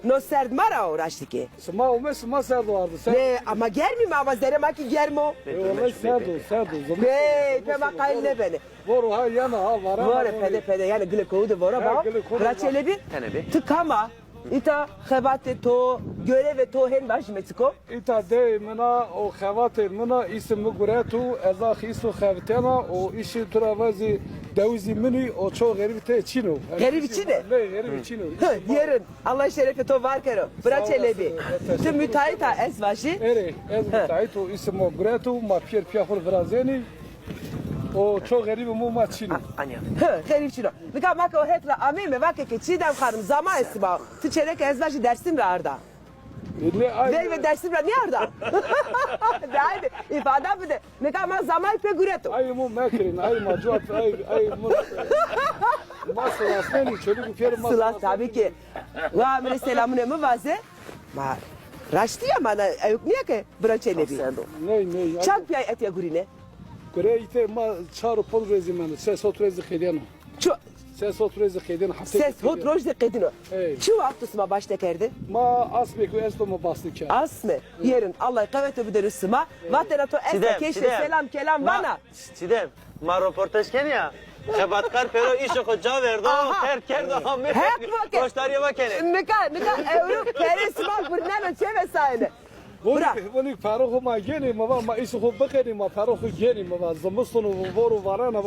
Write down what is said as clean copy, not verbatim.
no serd mara uğraştı ki. Sma o sma serdo vardı. Ne ama germi mi ama zerema ki germo. Vallahi serdo. Hey pema kayle beni. Voru ha yana ha var. Vore pede yani glikoğu da vora ba. Braçele bir. Tenebi. Tıkama. İta xebate to göre ve to hen baş metiko. İta de mena o xevatel mena isim guretu eza xisu xevatena o işi travazi devizi mini o çok garibte çino. Garip Çin'e? Ne garip çino. Yarın Allah şerefe to var kero. Braçele bir. Tüm müteahhita es başı. Ere ez müteahhit o isim guretu ma pier vrazeni o çok garip mu ma çino. Anya. Garip Çin'e. Nika maka o hetla amime vake ki çiğdem karım zaman esma. Tu çeyrek ez başı dersim rarda. Ne ay. Ver ve dersim ra niye arda? Haydi ifade bir de. Nika ma zaman pe gureto. Ay mu mekrin ay ma cevap ay mu. Masla seni çocuk pier masla. Sıla tabii ki. Ve amire selamun emi vaze. Ma raştı ya mana ayuk niye ki braçele bir. Ne. Çak piyay et ya gurine. Kureyte ma çaro podrezi men ses otrezi khidena. Çu Ses otrezi khidena. ses hot roj de kedino. Hey. Çu aktusma başta kerdi. Ma asbek ve esto ma basni kâr. Asme yerin Allah kavete bir rüsma. Vatera to esta keşe selam kelam bana. Çidem. Ma röportaj ya. Xebatkar pero işe koca verdi. Aha. Her kerdo hamme. Hep vakit. Koştarya bakene. Nika euro peresma burnano çeve sayene. Bırak. Voni paroxu ma geni ma isu xo bakeni ma paroxu geni ma zamustunu voru varana